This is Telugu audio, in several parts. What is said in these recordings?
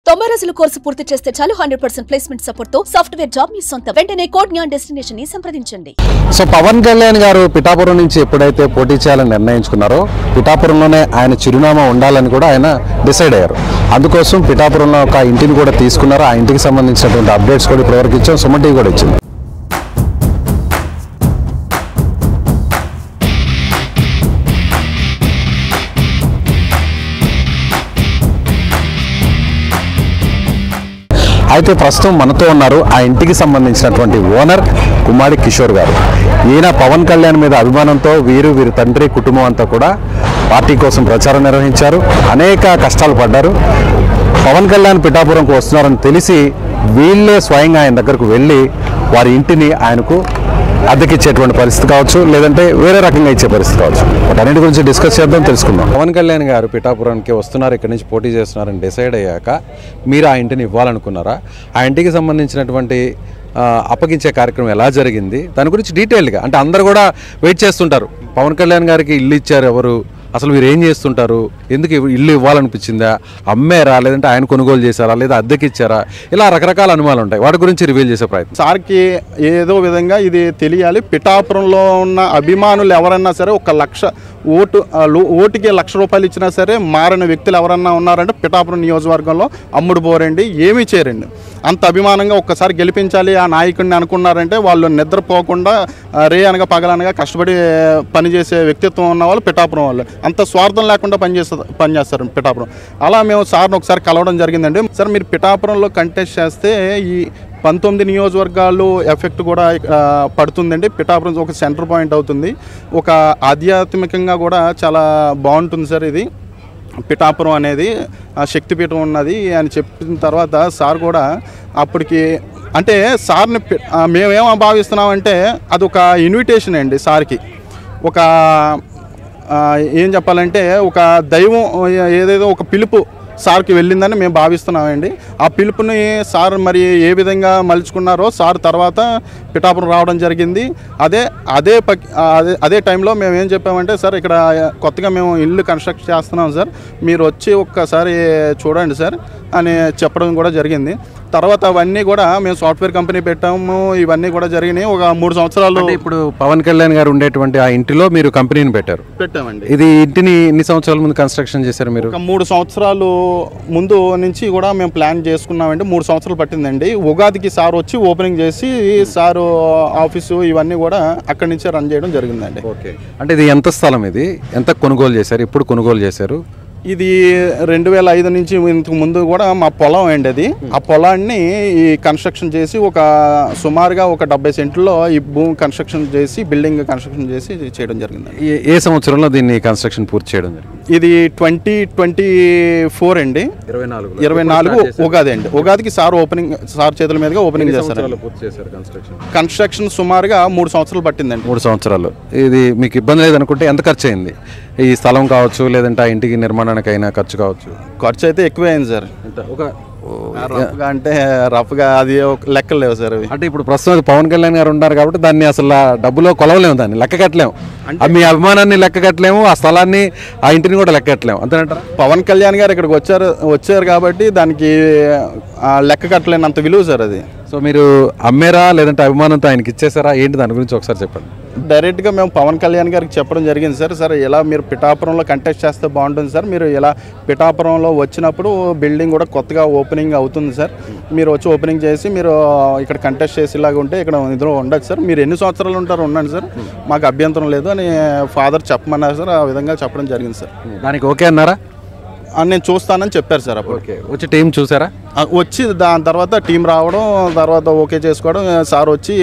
90 రోజుల కోర్సు పూర్తి చేస్తే చాలు 100% ప్లేస్మెంట్ సపోర్ట్ తో సాఫ్ట్వేర్ జాబ్ మీ సొంతం. వెంటనే కోడ్ జ్ఞాన్ డెస్టినేషన్ ని సంప్రదించండి. సో పవన్ కళ్యాణ్ గారు పిఠాపురం నుంచి ఎప్పుడైతే పోటీ చేయాలని నిర్ణయించుకున్నారో పిఠాపురంలోనే ఆయన చిరునామా ఉండాలని కూడా ఆయన డిసైడ్ అయ్యారు. అందుకోసం పిఠాపురంలో ఒక ఇంటిని కూడా తీసుకున్నారు. ఆ ఇంటికి సంబంధించినటువంటి అప్డేట్స్ కూడా ఇప్పటివరకు ఇచ్చాం. సుమన్ టీవీ కూడా ఇచ్చింది. అయితే ప్రస్తుతం మనతో ఉన్నారు ఆ ఇంటికి సంబంధించినటువంటి ఓనర్ కుమారి కిషోర్ గారు. ఈయన పవన్ కళ్యాణ్ మీద అభిమానంతో వీరి తండ్రి కుటుంబం అంతా కూడా పార్టీ కోసం ప్రచారం నిర్వహించారు. అనేక కష్టాలు పడ్డారు. పవన్ కళ్యాణ్ పిఠాపురంకు వస్తున్నారని తెలిసి వీళ్ళే స్వయంగా ఆయన దగ్గరకు వెళ్ళి వారి ఇంటిని ఆయనకు అద్దెకిచ్చేటువంటి పరిస్థితి కావచ్చు, లేదంటే వేరే రకంగా ఇచ్చే పరిస్థితి కావచ్చు. వాటన్నిటి గురించి డిస్కస్ చేద్దాం, తెలుసుకుందాం. పవన్ కళ్యాణ్ గారు పిఠాపురానికి వస్తున్నారు, ఇక్కడి నుంచి పోటీ చేస్తున్నారని డిసైడ్ అయ్యాక మీరు ఆ ఇంటిని ఇవ్వాలనుకున్నారా? ఆ ఇంటికి సంబంధించినటువంటి అప్పగించే కార్యక్రమం ఎలా జరిగింది, దాని గురించి డీటెయిల్గా, అంటే అందరు కూడా వెయిట్ చేస్తుంటారు. పవన్ కళ్యాణ్ గారికి ఇల్లు ఇచ్చారు ఎవరు, అసలు మీరు ఏం చేస్తుంటారు, ఎందుకు ఇల్లు ఇవ్వాలనిపించిందా, అమ్మారా లేదంటే ఆయన కొనుగోలు చేశారా లేదా అద్దెకిచ్చారా, ఇలా రకరకాల అనుమానాలు ఉంటాయి. వాటి గురించి రివీల్ చేసే ప్రయత్నం. సార్కి ఏదో విధంగా ఇది తెలియాలి. పిఠాపురంలో ఉన్న అభిమానులు ఎవరన్నా సరే 1,00,000 ఓటుకి ₹1,00,000 ఇచ్చినా సరే మారిన వ్యక్తులు ఎవరన్నా ఉన్నారంటే పిఠాపురం నియోజకవర్గంలో అమ్ముడు పోరండి, ఏమీ చేయరండి. అంత అభిమానంగా ఒక్కసారి గెలిపించాలి ఆ నాయకుడిని అనుకున్నారంటే వాళ్ళు నిద్రపోకుండా రే అనగా పగలనగా కష్టపడి పనిచేసే వ్యక్తిత్వం ఉన్న వాళ్ళు పిఠాపురం వాళ్ళు. అంత స్వార్థం లేకుండా పనిచేస్తారు పిఠాపురం. అలా మేము సార్ని ఒకసారి కలవడం జరిగిందండి. సార్ మీరు పిఠాపురంలో కంటెస్ట్ చేస్తే ఈ 19 నియోజకవర్గాలు ఎఫెక్ట్ కూడా పడుతుందండి. పిఠాపురం ఒక సెంటర్ పాయింట్ అవుతుంది, ఒక ఆధ్యాత్మికంగా కూడా చాలా బాగుంటుంది సార్. ఇది పిఠాపురం అనేది శక్తిపీఠం ఉన్నది అని చెప్పిన తర్వాత సార్ కూడా అప్పటికి అంటే సార్ని మేమేమో భావిస్తున్నామంటే అది ఒక ఇన్విటేషన్ అండి. సార్కి ఒక ఏం చెప్పాలంటే ఒక దైవం ఏదేదో ఒక పిలుపు సార్కి వెళ్ళిందని మేము భావిస్తున్నామండి. ఆ పిలుపుని సార్ మరి ఏ విధంగా మలుచుకున్నారో సార్ తర్వాత పిఠాపురం రావడం జరిగింది. అదే టైంలో మేము ఏం చెప్పామంటే సార్ ఇక్కడ కొత్తగా మేము ఇల్లు కన్స్ట్రక్ట్ చేస్తున్నాం సార్, మీరు వచ్చి ఒక్కసారి చూడండి సార్ అని చెప్పడం కూడా జరిగింది. తర్వాత అవన్నీ కూడా మేము సాఫ్ట్వేర్ కంపెనీ పెట్టాము, ఇవన్నీ కూడా జరిగినాయి. ఒక 3 సంవత్సరాలు ఇప్పుడు పవన్ కళ్యాణ్ గారు ఉండేటువంటి ఆ ఇంటిలో మీరు కంపెనీని పెట్టామండి. ఇది ఇంటిని ఎన్ని సంవత్సరాల ముందు కన్స్ట్రక్షన్ చేశారు మీరు? ఒక 3 సంవత్సరాలు ముందు నుంచి కూడా మేము ప్లాన్ చేసుకున్నామండి. 3 సంవత్సరాలు పట్టిందండి. ఉగాదికి సార్ వచ్చి ఓపెనింగ్ చేసి సారు ఆఫీసు ఇవన్నీ కూడా అక్కడి నుంచే రన్ చేయడం జరిగిందండి. ఓకే, అంటే ఇది ఎంత స్థలం, ఇది ఎంత కొనుగోలు చేశారు, ఇప్పుడు కొనుగోలు చేశారు? ఇది 2005 నుంచి ఇంతకు ముందు కూడా మా పొలం అండి అది. ఆ పొలాన్ని ఈ కన్స్ట్రక్షన్ చేసి ఒక సుమారుగా ఒక 70 సెంట్లో ఈ భూమి కన్స్ట్రక్షన్ చేసి బిల్డింగ్ కన్స్ట్రక్షన్ చేసి చేయడం జరిగింది. ఏ సంవత్సరంలో దీన్ని కన్స్ట్రక్షన్ పూర్తి చేయడం జరిగింది? ఇది 2024 అండి, 24 ఉగాది అండి. ఉగాదికి సార్ చేతుల మీదుగా ఓపెనింగ్ చేస్తారు. కన్స్ట్రక్షన్ సుమారుగా 3 సంవత్సరాలు పట్టిందండి. 3 సంవత్సరాలు. ఇది మీకు ఇబ్బంది లేదనుకుంటే ఎంత ఖర్చు అయింది? ఈ స్థలం కావచ్చు, లేదంటే ఆ ఇంటికి నిర్మాణానికైనా ఖర్చు కావచ్చు. ఖర్చు అయితే ఎక్కువే అయింది సార్. ఒక అంటే రఫ్గా అది లెక్కలు లేవు సార్. అంటే ఇప్పుడు ప్రస్తుతం పవన్ కళ్యాణ్ గారు ఉన్నారు కాబట్టి దాన్ని అసలు డబ్బులో కొలవలేము, దాన్ని లెక్క కట్టలేము. మీ అభిమానాన్ని లెక్క కట్టలేము, ఆ స్థలాన్ని ఆ ఇంటిని కూడా లెక్క కట్టలేము, అంతేనంటారా? పవన్ కళ్యాణ్ గారు ఇక్కడికి వచ్చారు కాబట్టి దానికి లెక్క కట్టలేనంత విలువ సార్ అది. సో మీరు అమ్మేరా లేదంటే అభిమానంతో ఆయనకి ఇచ్చేసారా, ఏంటి దాని గురించి ఒకసారి చెప్పండి. డైరెక్ట్గా మేము పవన్ కళ్యాణ్ గారికి చెప్పడం జరిగింది సార్ ఇలా మీరు పిఠాపురంలో కంటెస్ట్ చేస్తే బాగుంటుంది సార్, మీరు ఇలా పిఠాపురంలో వచ్చినప్పుడు బిల్డింగ్ కూడా కొత్తగా ఓపెనింగ్ అవుతుంది సార్, మీరు వచ్చి ఓపెనింగ్ చేసి మీరు ఇక్కడ కంటెస్ట్ చేసేలాగా ఉంటే ఇక్కడ ఇందులో ఉండదు సార్, మీరు ఎన్ని సంవత్సరాలు ఉంటారో ఉండండి సార్, మాకు అభ్యంతరం లేదు అని ఫాదర్ చెప్పమన్నారు సార్. ఆ విధంగా చెప్పడం జరిగింది సార్. దానికి ఓకే అన్నారా? నేను చూస్తానని చెప్పారు సార్. అప్పుడు వచ్చి టీం చూసారా? వచ్చి దాని తర్వాత టీం రావడం, తర్వాత ఓకే చేసుకోవడం, సార్ వచ్చి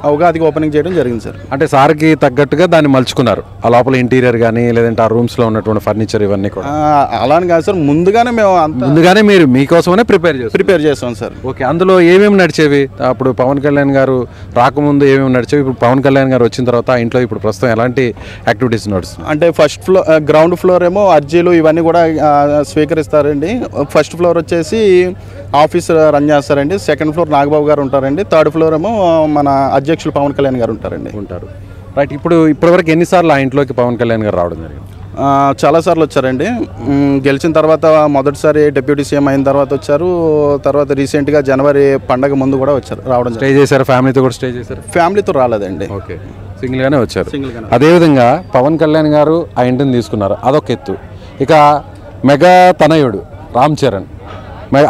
ఉగాదికి ఓపెనింగ్ చేయడం జరిగింది సార్. అంటే సార్కి తగ్గట్టుగా దాన్ని మలుచుకున్నారు, ఆ లోపల ఇంటీరియర్ కానీ లేదంటే ఆ రూమ్స్లో ఉన్నటువంటి ఫర్నిచర్ ఇవన్నీ కూడా? అలానే కాదు సార్, ముందుగానే మీరు మీకోసమే ప్రిపేర్ చేస్తాం సార్. ఓకే, అందులో ఏమేమి నడిచేవి అప్పుడు పవన్ కళ్యాణ్ గారు రాకముందు, ఏమేమి నడిచేవి ఇప్పుడు పవన్ కళ్యాణ్ గారు వచ్చిన తర్వాత ఆ ఇంట్లో ఇప్పుడు ప్రస్తుతం ఎలాంటి యాక్టివిటీస్ నడుస్తుంది? అంటే ఫస్ట్ ఫ్లోర్, గ్రౌండ్ ఫ్లోర్ ఏమో అర్జీలు ఇవన్నీ కూడా స్వీకరిస్తారండి. ఫస్ట్ ఫ్లోర్ వచ్చేసి ఆఫీస్ రన్ చేస్తారండి. సెకండ్ ఫ్లోర్ నాగబాబు గారు ఉంటారండి. థర్డ్ ఫ్లోర్ ఏమో మన అధ్యక్షులు పవన్ కళ్యాణ్ గారు ఉంటారు. రైట్, ఇప్పటివరకు ఎన్నిసార్లు ఆ ఇంట్లోకి పవన్ కళ్యాణ్ గారు రావడం జరిగింది? చాలాసార్లు వచ్చారండి. గెలిచిన తర్వాత మొదటిసారి డిప్యూటీ సీఎం అయిన తర్వాత వచ్చారు. తర్వాత రీసెంట్గా జనవరి పండగ ముందు కూడా వచ్చారు, రావడం. స్టే చేశారు, ఫ్యామిలీతో కూడా స్టే చేశారు? ఫ్యామిలీతో రాలేదండి, ఓకే, సింగిల్గానే వచ్చారు. అదేవిధంగా పవన్ కళ్యాణ్ గారు ఆ ఇంటిని తీసుకున్నారు, అదొక ఎత్తు. ఇక మెగా తనయుడు రామ్ చరణ్,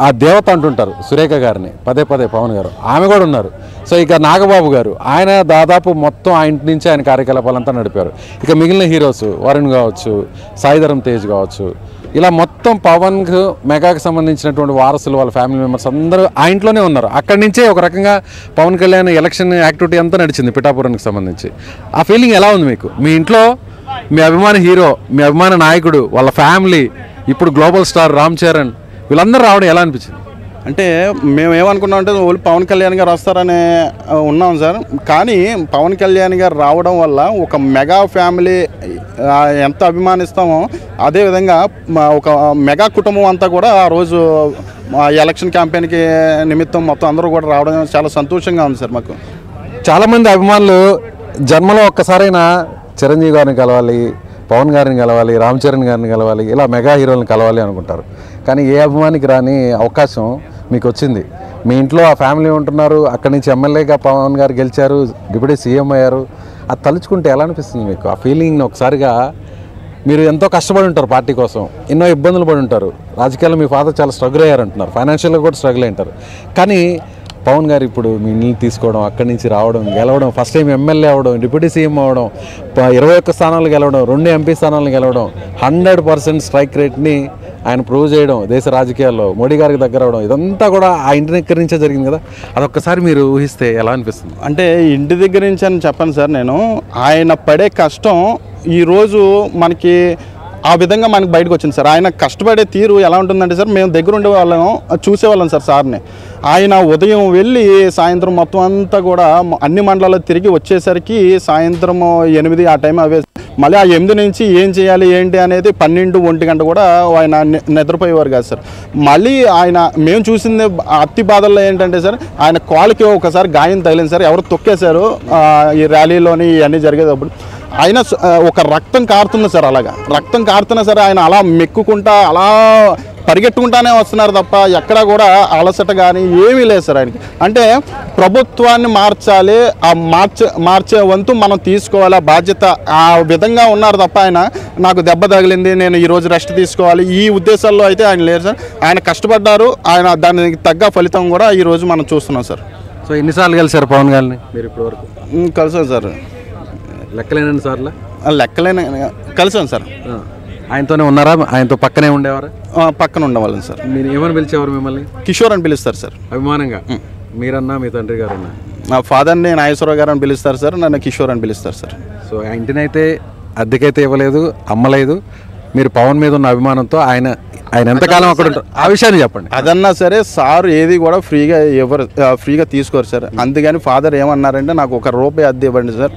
ఆ దేవత అంటుంటారు సురేఖ గారిని పదే పదే పవన్ గారు, ఆమె కూడా ఉన్నారు. సో ఇక నాగబాబు గారు, ఆయన దాదాపు మొత్తం ఆ ఇంటి నుంచి ఆయన కార్యకలాపాలంతా నడిపారు. ఇక మిగిలిన హీరోస్ వరుణ్ కావచ్చు, సాయిధరం తేజ్ కావచ్చు, ఇలా మొత్తం పవన్కు మెగాకి సంబంధించినటువంటి వారసులు వాళ్ళ ఫ్యామిలీ మెంబర్స్ అందరూ ఆ ఇంట్లోనే ఉన్నారు. అక్కడి నుంచే ఒక రకంగా పవన్ కళ్యాణ్ ఎలక్షన్ యాక్టివిటీ అంతా నడిచింది పిఠాపురానికి సంబంధించి. ఆ ఫీలింగ్ ఎలా ఉంది మీకు? మీ ఇంట్లో మీ అభిమాన హీరో, మీ అభిమాన నాయకుడు, వాళ్ళ ఫ్యామిలీ, ఇప్పుడు గ్లోబల్ స్టార్ రామ్ చరణ్, వీళ్ళందరూ రావడం ఎలా అనిపించింది? అంటే మేము ఏమనుకున్నాం అంటే ఓన్లీ పవన్ కళ్యాణ్ గారు వస్తారని ఉన్నాం సార్. కానీ పవన్ కళ్యాణ్ గారు రావడం వల్ల ఒక మెగా ఫ్యామిలీ ఎంత అభిమానిస్తామో అదేవిధంగా ఒక మెగా కుటుంబం అంతా కూడా ఆ రోజు ఎలక్షన్ క్యాంపెయిన్కి నిమిత్తం మొత్తం అందరూ కూడా రావడం చాలా సంతోషంగా ఉంది సార్ మాకు. చాలామంది అభిమానులు జన్మలో ఒక్కసారైనా చిరంజీవి గారిని కలవాలి, పవన్ గారిని కలవాలి, రామ్ చరణ్ గారిని కలవాలి, ఇలా మెగా హీరోలను కలవాలి అనుకుంటారు. కానీ ఏ అభిమానికి రాని అవకాశం మీకు వచ్చింది. మీ ఇంట్లో ఆ ఫ్యామిలీ ఉంటున్నారు, అక్కడి నుంచి ఎమ్మెల్యేగా పవన్ గారు గెలిచారు, డిప్యూటీ సీఎం అయ్యారు. అది తలుచుకుంటే ఎలా అనిపిస్తుంది మీకు? ఆ ఫీలింగ్ని ఒకసారిగా, మీరు ఎంతో కష్టపడి ఉంటారు పార్టీ కోసం, ఎన్నో ఇబ్బందులు పడి ఉంటారు, రాజకీయాల్లో మీ ఫాదర్ చాలా స్ట్రగుల్ అయ్యారు అంటున్నారు, ఫైనాన్షియల్గా కూడా స్ట్రగుల్ అయి ఉంటారు. కానీ పవన్ గారు ఇప్పుడు మీ ఇల్లు తీసుకోవడం, అక్కడి నుంచి రావడం, గెలవడం, ఫస్ట్ టైం ఎమ్మెల్యే అవ్వడం, డిప్యూటీ సీఎం అవ్వడం, 21 స్థానాలు గెలవడం, 2 ఎంపీ స్థానాలు గెలవడం, 100% స్ట్రైక్ రేట్ని ఆయన ప్రూవ్ చేయడం, దేశ రాజకీయాల్లో మోడీ గారికి దగ్గర అవడం, ఇదంతా కూడా ఆ ఇంటి దగ్గర నుంచే జరిగింది కదా. అదొక్కసారి మీరు ఊహిస్తే ఎలా అనిపిస్తుంది? అంటే ఇంటి దగ్గర నుంచి అని చెప్పను సార్ నేను. ఆయన పడే కష్టం ఈరోజు మనకి ఆ విధంగా మనకి బయటకు వచ్చింది సార్. ఆయన కష్టపడే తీరు ఎలా ఉంటుందంటే సార్, మేము దగ్గర ఉండే వాళ్ళం చూసేవాళ్ళం సార్ సార్ని. ఆయన ఉదయం వెళ్ళి సాయంత్రం మొత్తం అంతా కూడా అన్ని మండలాల్లో తిరిగి వచ్చేసరికి సాయంత్రం 8 ఆ టైం అవే. మళ్ళీ ఆ 8 నుంచి ఏం చేయాలి ఏంటి అనేది 12-1 గంట కూడా ఆయన నిద్రపోయేవారు కాదు సార్. మళ్ళీ ఆయన మేము చూసింది అతి బాధల్లో ఏంటంటే సార్, ఆయన కాలుకి ఒకసారి గాయం తగిలింది సార్, ఎవరు తొక్కేశారు ఈ ర్యాలీలోని ఇవన్నీ జరిగేటప్పుడు. ఆయన ఒక రక్తం కారుతుంది సార్, అలాగా రక్తం కారుతున్నా సరే ఆయన అలా మెక్కుకుంటా అలా పరిగెట్టుకుంటానే వస్తున్నారు తప్ప ఎక్కడా కూడా అలసట కానీ ఏమీ లేదు సార్ ఆయనకి. అంటే ప్రభుత్వాన్ని మార్చాలి, ఆ మార్చే వంతు మనం తీసుకోవాలి, ఆ బాధ్యత ఆ విధంగా ఉన్నారు తప్ప ఆయన నాకు దెబ్బ తగిలింది నేను ఈరోజు రెస్ట్ తీసుకోవాలి ఈ ఉద్దేశాల్లో అయితే ఆయన లేరు సార్. ఆయన కష్టపడ్డారు, ఆయన దానికి తగ్గ ఫలితం కూడా ఈరోజు మనం చూస్తున్నాం సార్. సో ఎన్నిసార్లు కలిసారు పవన్ గారిని మీరు ఇప్పటివరకు? కలిసాం సార్, లెక్కలేనండి సార్లు, లెక్కలేని కలిసాం సార్. ఆయనతోనే ఉన్నారా? ఆయనతో పక్కనే ఉండేవారా? పక్కన ఉండేవాళ్ళం సార్. మీరు ఏమని పిలిచేవారు మిమ్మల్ని? కిషోర్ అని పిలుస్తారు సార్ అభిమానంగా. మీరన్నా మీ తండ్రి గారన్నా? నా ఫాదర్ని నాగేశ్వరరావు గారు అని పిలుస్తారు సార్, నన్ను కిషోర్ అని పిలుస్తారు సార్. సో ఆ ఇంటినైతే అద్దెకైతే ఇవ్వలేదు, అమ్మలేదు. మీరు పవన్ మీద ఉన్న అభిమానంతో ఆయన ఎంతకాలం అక్కడ ఉంటారు, ఆ విషయాన్ని చెప్పండి. అదన్నా సరే సార్ ఏది కూడా ఫ్రీగా తీసుకోరు సార్. అందుకని ఫాదర్ ఏమన్నారంటే నాకు ₹1 అద్దె ఇవ్వండి సార్,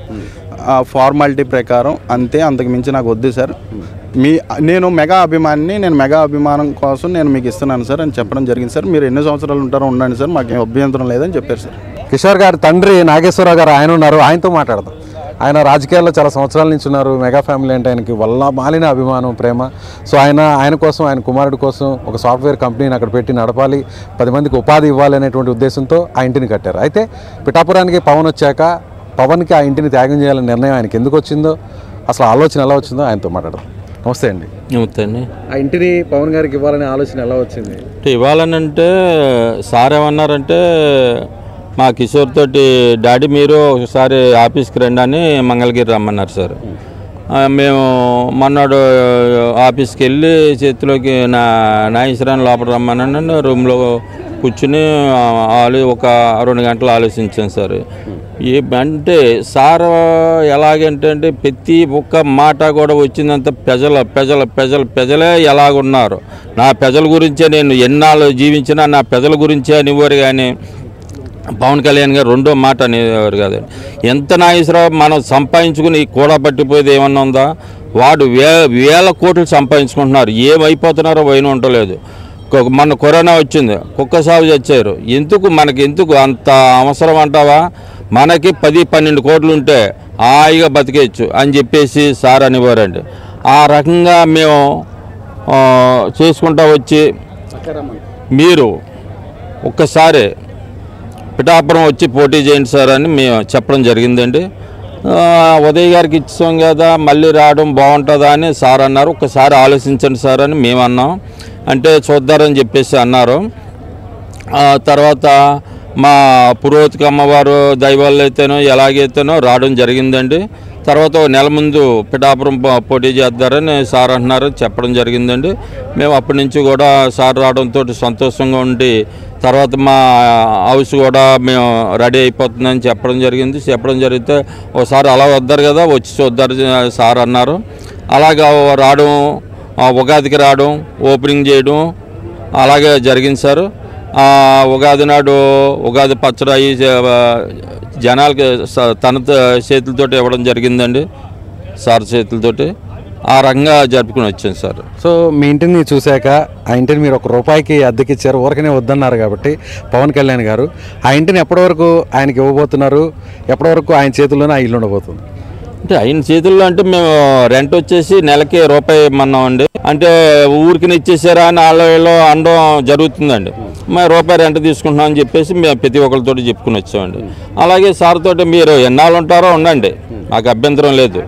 ఫార్మాలిటీ ప్రకారం అంతే, అంతకు మించి నాకు వద్దు సార్, నేను మెగా అభిమానిని, నేను మెగా అభిమానం కోసం నేను మీకు ఇస్తున్నాను సార్ అని చెప్పడం జరిగింది సార్. మీరు ఎన్ని సంవత్సరాలు ఉంటారో ఉండండి సార్, మాకు అభ్యంతరం లేదని చెప్పారు సార్. కిషోర్ గారి తండ్రి నాగేశ్వరరావు గారు ఆయన ఉన్నారు, ఆయనతో మాట్లాడదాం. ఆయన రాజకీయాల్లో చాలా సంవత్సరాల నుంచి ఉన్నారు. మెగా ఫ్యామిలీ అంటే ఆయనకి వల్ల మాలిన అభిమానం, ప్రేమ. సో ఆయన కోసం, ఆయన కుమారుడి కోసం ఒక సాఫ్ట్వేర్ కంపెనీని అక్కడ పెట్టి నడపాలి, 10 మందికి ఉపాధి ఇవ్వాలి అనేటువంటి ఉద్దేశంతో ఆ ఇంటిని కట్టారు. అయితే పిఠాపురానికి పవన్ వచ్చాక పవన్కి ఆ ఇంటిని త్యాగం చేయాలనే నిర్ణయం ఆయనకి ఎందుకు వచ్చిందో, అసలు ఆలోచన ఎలా వచ్చిందో ఆయనతో మాట్లాడదాం. నమస్తే అండి. నమస్తే అండి. ఆ ఇంటిని పవన్ గారికి ఇవ్వాలనే ఆలోచన ఎలా వచ్చింది? ఇవ్వాలని అంటే సార్ ఏమన్నారంటే మా కిషోర్ తోటి డాడీ మీరు ఒకసారి ఆఫీస్కి రండి అని మంగళగిరి రమ్మన్నారు సార్. మేము మొన్నడు ఆఫీస్కి వెళ్ళి చేతిలోకి నాగేశ్వరాన్ని లోపల రమ్మన్నాను, రూమ్లో కూర్చుని ఒక 2 గంటలు ఆలోచించాను సార్. అంటే సార్ ఎలాగంటే ప్రతి ఒక్క మాట కూడా వచ్చిందంత ప్రజలే ఎలాగున్నారు, నా ప్రజల గురించే నేను ఎన్నాళ్ళు జీవించినా నా ప్రజల గురించే అనేవారు. కానీ పవన్ కళ్యాణ్ గారు రెండో మాట అనేవారు కాదండి. ఎంత నాగేశ్వరరావు మనం సంపాదించుకుని కూడా పట్టిపోయేది ఏమన్నా ఉందా? వాడు వేల కోట్లు సంపాదించుకుంటున్నారు, ఏమైపోతున్నారో వైన ఉండలేదు. మొన్న కరోనా వచ్చింది, కుక్క సాగు చచ్చారు. మనకెందుకు అంత అవసరం అంటావా? మనకి 10-12 కోట్లు ఉంటే హాయిగా బతికేయచ్చు అని చెప్పేసి సార్ అనేవారండి. ఆ రకంగా మేము చేసుకుంటూ వచ్చి మీరు ఒక్కసారి పిఠాపురం వచ్చి పోటీ చేయండి సార్ అని మేము చెప్పడం జరిగిందండి. ఉదయ్ గారికి ఇచ్చాం కదా, మళ్ళీ రావడం బాగుంటుందా అని సార్ అన్నారు. ఒక్కసారి ఆలోచించండి సార్ అని మేము అన్నాం. అంటే చూద్దారని చెప్పేసి అన్నారు. తర్వాత మా పురోహితికి అమ్మవారు దైవాళ్ళు అయితేనో ఎలాగైతేనో రావడం జరిగిందండి. తర్వాత నెల ముందు పిఠాపురం పోటీ చేద్దారని సార్ అంటున్నారు, చెప్పడం జరిగిందండి. మేము అప్పటి నుంచి కూడా సార్ రావడంతో సంతోషంగా ఉండి తర్వాత మా హౌస్ కూడా మేము రెడీ అయిపోతుందని చెప్పడం జరిగితే ఒకసారి అలా వద్దారు కదా, వచ్చి చూద్దారు సార్ అన్నారు. అలాగా రావడం, ఉగాదికి రావడం, ఓపెనింగ్ చేయడం అలాగే జరిగింది సార్. ఉగాది నాడు ఉగాది పచ్చడి జనాలకి తన చేతులతోటి ఇవ్వడం జరిగిందండి, సార్ చేతులతోటి. ఆ రకంగా జరుపుకుని వచ్చాను సార్. సో మీ ఇంటిని చూశాక ఆ ఇంటిని మీరు ₹1 అద్దెకి ఇచ్చారు, ఊరికనే వద్దన్నారు కాబట్టి పవన్ కళ్యాణ్ గారు ఆ ఇంటిని ఎప్పటి వరకు ఆయనకి ఇవ్వబోతున్నారు? ఎప్పటి వరకు ఆయన చేతుల్లోనే ఆ ఇల్లు ఉండబోతుంది? అంటే ఆయన చేతుల్లో అంటే మేము రెంట్ వచ్చేసి నెలకి ₹1 ఇమ్మన్నామండి. అంటే ఊరికి ఇచ్చేసారా అని వాళ్ళలో అనడం జరుగుతుందండి. మేము ₹1 రెంట్ తీసుకుంటున్నాం అని చెప్పేసి మేము ప్రతి ఒక్కరితో చెప్పుకుని వచ్చామండి. అలాగే సార్ తోటి మీరు ఎన్నాళ్ళు ఉంటారో ఉండండి, నాకు అభ్యంతరం లేదు.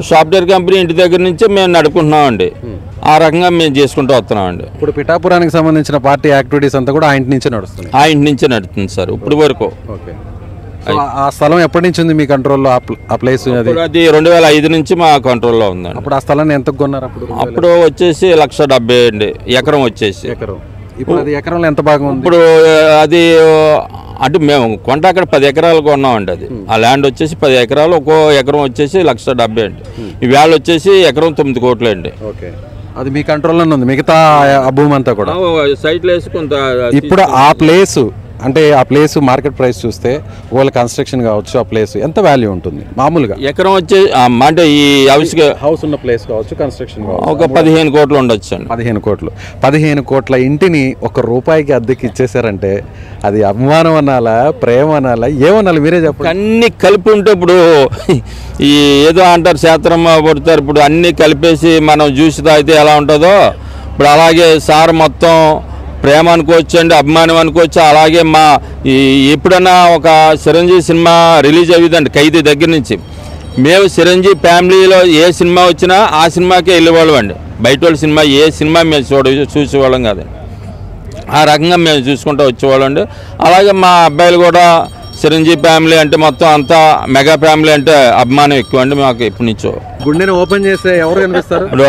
సాఫ్ట్వేర్ కంపెనీ ఇంటి దగ్గర నుంచే మేము నడుపుకుంటున్నామండి. ఆ రకంగా మేము చేసుకుంటూ వస్తున్నామండి. ఇప్పుడు పిఠాపురానికి సంబంధించిన పార్టీ యాక్టివిటీస్ అంతా కూడా ఆ ఇంటి నుంచే నడుస్తుంది? ఆ ఇంటి నుంచే నడుస్తుంది సార్ ఇప్పుడు వరకు. ఓకే. ఆ స్థలం ఎప్పటి నుంచి ఉంది మీ కంట్రోల్లో? ఆ ప్లేస్ అది 2005 నుంచి మా కంట్రోల్లో ఉందండి. అప్పుడు ఆ స్థలాన్ని ఎంత కొన్నారు? అప్పుడు వచ్చేసి 1,70,000 అండి ఎకరం వచ్చేసి. ఇప్పుడు అది ఎకరంలో ఎంత భాగం ఉంది? ఇప్పుడు అది అంటే మేము కొంట అక్కడ 10 ఎకరాలు కొన్నామండి. అది ఆ ల్యాండ్ వచ్చేసి 10 ఎకరాలు, ఒక్కో ఎకరం వచ్చేసి 1,70,000 అండి. ఈవేళ వచ్చేసి ఎకరం 9 కోట్లు అండి. ఓకే. అది మీ కంట్రోల్లోనే ఉంది, మిగతా ఆ భూమి అంతా కూడా సైట్లో వేసి కొంత. ఇప్పుడు ఆ ప్లేసు అంటే ఆ ప్లేస్ మార్కెట్ ప్రైస్ చూస్తే వాళ్ళ కన్స్ట్రక్షన్ కావచ్చు, ఆ ప్లేస్ ఎంత వాల్యూ ఉంటుంది మామూలుగా? ఎకరం వచ్చే అంటే ఈ హౌస్ ఉన్న ప్లేస్ కావచ్చు, కన్స్ట్రక్షన్ కావచ్చు, ఒక 15 కోట్లు ఉండొచ్చు అండి. 15 కోట్లు. 15 కోట్ల ఇంటిని ₹1 అద్దెకి ఇచ్చేసారంటే అది అభిమానం అనాలా, ప్రేమ అనాలా, ఏమనాలి మీరే చెప్పండి. అన్ని కలిపి ఉంటే ఇప్పుడు ఈ ఏదో అంటారు శాస్త్రమ్మ పడతారు, ఇప్పుడు అన్ని కలిపేసి మనం జ్యూస్ తాగితే ఎలా ఉంటుందో ఇప్పుడు అలాగే సార్ మొత్తం ప్రేమ అనుకోవచ్చు అండి, అభిమానం అనుకోవచ్చు. అలాగే మా ఎప్పుడన్నా ఒక చిరంజీవి సినిమా రిలీజ్ అయ్యిందండి ఖైదీ దగ్గర నుంచి, మేము చిరంజీవి ఫ్యామిలీలో ఏ సినిమా వచ్చినా ఆ సినిమాకే వెళ్ళేవాళ్ళం అండి. బయట వాళ్ళ సినిమా ఏ సినిమా మేము చూసేవాళ్ళం కాదండి. ఆ రకంగా మేము చూసుకుంటూ వచ్చేవాళ్ళం అండి. అలాగే మా అబ్బాయిలు కూడా చిరంజీవి ఫ్యామిలీ అంటే మొత్తం అంతా మెగా ఫ్యామిలీ అంటే అభిమానం ఎక్కువ అండి మాకు ఎప్పటి నుంచో. గుండెని ఓపెన్ చేస్తే ఎవరు కనిపిస్తారు? ఇప్పుడు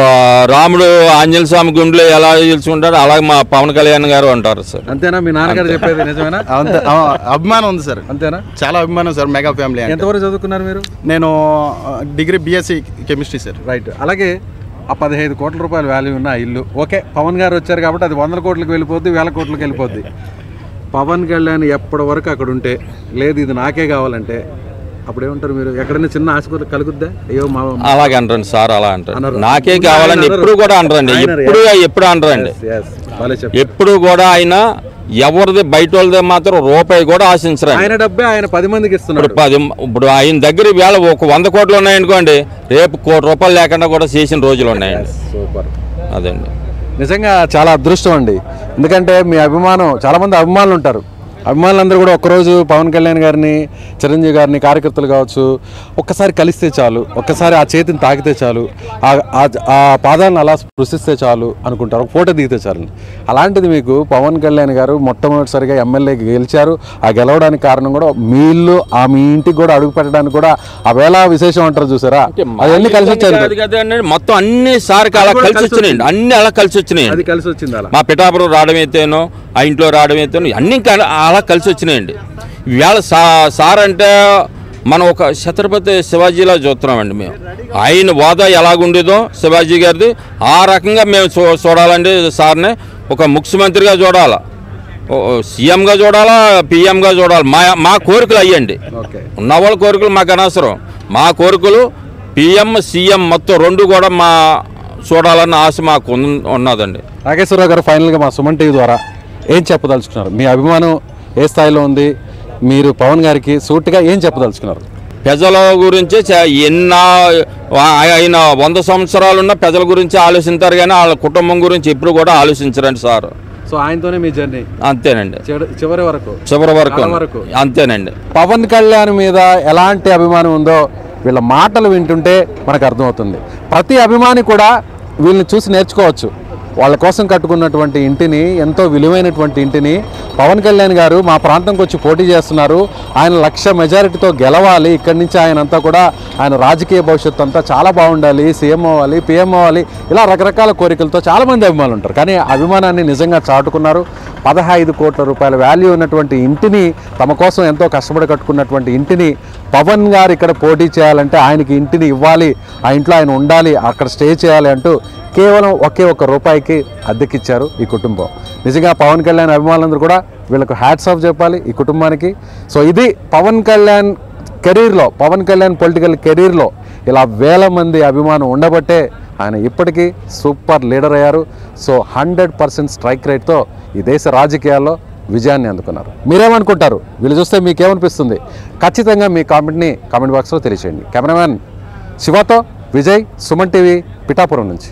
రాముడు ఆంజనేయ స్వామి గుండెలో ఎలా తెలుసుకుంటారు అలాగే మా పవన్ కళ్యాణ్ గారు అంటారు సార్. అంతేనా? మీ నాన్నగారు చెప్పేది నిజమేనా? అభిమానం ఉంది సార్. అంతేనా? చాలా అభిమానం సార్ మెగా ఫ్యామిలీ. ఎంతవరకు చదువుకున్నారు మీరు? నేను degree BSc chemistry sir. Right. అలాగే ఆ 15 కోట్ల రూపాయల వాల్యూ ఉన్న ఇల్లు, ఓకే పవన్ గారు వచ్చారు కాబట్టి అది 100 కోట్లకు వెళ్ళిపోద్ది, 1000 కోట్లకు వెళ్ళిపోద్ది. పవన్ కళ్యాణ్ ఎప్పటి వరకు అక్కడ ఉంటే, లేదు ఇది నాకే కావాలంటే అప్పుడు ఏమంటారు మీరు? ఎక్కడైనా చిన్న ఆశ కలుగుద్దా? అయ్యో అలాగే అంటారండి సార్, అలా అంటారు. నాకే కావాలని ఎప్పుడు కూడా అనరండి, ఎప్పుడు అనరండి. ఎప్పుడు కూడా ఆయన ఎవరిది బయట వాళ్ళదే మాత్రం ₹1 కూడా ఆశించరు. ఆయన డబ్బే ఆయన 10 మందికి ఇస్తున్నారు. ఇప్పుడు ఆయన దగ్గర వేళ ఒక 100 కోట్లు ఉన్నాయనుకోండి, రేపు ₹1 కోటి లేకుండా కూడా చేసిన రోజులు ఉన్నాయండి. సూపర్. అదండి నిజంగా చాలా అదృష్టం అండి. ఎందుకంటే మీ అభిమానం, చాలామంది అభిమానులు ఉంటారు, అభిమానులందరూ కూడా ఒక్కరోజు పవన్ కళ్యాణ్ గారిని, చిరంజీవి గారిని, కార్యకర్తలు కావచ్చు, ఒక్కసారి కలిస్తే చాలు, ఒక్కసారి ఆ చేతిని తాకితే చాలు, ఆ పాదాలను అలా స్పృశిస్తే చాలు అనుకుంటారు, ఒక ఫోటో దిగితే చాలు. అలాంటిది మీకు పవన్ కళ్యాణ్ గారు మొట్టమొదటిసారిగా ఎమ్మెల్యేకి గెలిచారు. ఆ గెలవడానికి కారణం కూడా మీ ఇల్లు, మీ ఇంటికి కూడా అడుగు పెట్టడానికి కూడా ఆ వేళ విశేషం అంటారు చూసారా, అవన్నీ కలిసి వచ్చారు. మొత్తం అన్ని సార్కి అలా కలిసి వచ్చినాయండి, అన్ని అలా కలిసి వచ్చినాయి. అది కలిసి వచ్చింది. అలా మా పిఠాపురం రావడం అయితేనో, ఆ ఇంట్లో రావడం అయితేనో అన్ని అలా కలిసి వచ్చినాయండి. ఇవాళ సార్ అంటే మనం ఒక ఛత్రపతి శివాజీలా చూస్తున్నామండి. మేము ఆయన హోదా ఎలాగుండేదో శివాజీ గారిది ఆ రకంగా మేము చూడాలండి. సార్ని ఒక ముఖ్యమంత్రిగా చూడాలా, సీఎంగా చూడాలా, పిఎంగా చూడాలి. మా కోరికలు అయ్యండి. ఉన్న వాళ్ళ కోరికలు మాకు అనవసరం. మా కోరికలు పిఎం, సీఎం మొత్తం 2 కూడా మా చూడాలన్న ఆశ మాకు ఉన్నదండి. నాగేశ్వరరావు గారు, ఫైనల్గా మా సుమన్ టీవీ ద్వారా ఏం చెప్పదలుచుకున్నారు? మీ అభిమానం ఏ స్థాయిలో ఉంది? మీరు పవన్ గారికి సూటిగా ఏం చెప్పదలుచుకున్నారు? ప్రజల గురించి ఆయన 100 సంవత్సరాలున్న ప్రజల గురించి ఆలోచిస్తారు కానీ వాళ్ళ కుటుంబం గురించి ఎప్పుడు కూడా ఆలోచించరండి సార్. సో ఆయనతోనే మీ జర్నీ అంతేనండి, చివరి వరకు అంతేనండి. పవన్ కళ్యాణ్ మీద ఎలాంటి అభిమానం ఉందో వీళ్ళ మాటలు వింటుంటే మనకు అర్థమవుతుంది. ప్రతి అభిమాని కూడా వీళ్ళని చూసి నేర్చుకోవచ్చు. వాళ్ళ కోసం కట్టుకున్నటువంటి ఇంటిని, ఎంతో విలువైనటువంటి ఇంటిని పవన్ కళ్యాణ్ గారు మా ప్రాంతంకి వచ్చి పోటీ చేస్తున్నారు, ఆయన 1,00,000 మెజారిటీతో గెలవాలి, ఇక్కడి నుంచి ఆయన అంతా కూడా ఆయన రాజకీయ భవిష్యత్తు అంతా చాలా బాగుండాలి, సీఎం అవ్వాలి, పీఎం అవ్వాలి, ఇలా రకరకాల కోరికలతో చాలామంది అభిమానులు ఉంటారు. కానీ అభిమానాన్ని నిజంగా చాటుకున్నారు. 15 కోట్ల రూపాయల వాల్యూ ఉన్నటువంటి ఇంటిని, తమ కోసం ఎంతో కష్టపడి కట్టుకున్నటువంటి ఇంటిని పవన్ గారు ఇక్కడ పోటీ చేయాలంటే ఆయనకి ఇంటిని ఇవ్వాలి, ఆ ఇంట్లో ఆయన ఉండాలి, అక్కడ స్టే చేయాలి అంటూ కేవలం ఒకే ఒక్క రూపాయికి అద్దెకిచ్చారు ఈ కుటుంబం. నిజంగా పవన్ కళ్యాణ్ అభిమానులందరూ కూడా వీళ్ళకు హ్యాట్స్ ఆఫ్ చెప్పాలి ఈ కుటుంబానికి. సో ఇది పవన్ కళ్యాణ్ కెరీర్లో, పవన్ కళ్యాణ్ పొలిటికల్ కెరీర్లో ఇలా వేల మంది అభిమానం ఉండబట్టే ఆయన ఇప్పటికీ సూపర్ లీడర్ అయ్యారు. సో 100% స్ట్రైక్ రేట్తో ఈ దేశ రాజకీయాల్లో విజయాన్ని అందుకున్నారు. మీరేమనుకుంటారు? వీళ్ళు చూస్తే మీకేమనిపిస్తుంది? ఖచ్చితంగా మీ కామెంట్ని కామెంట్ బాక్స్లో తెలియచేయండి. కెమెరామ్యాన్ శివతో విజయ్, సుమన్ టీవీ, పిఠాపురం నుంచి.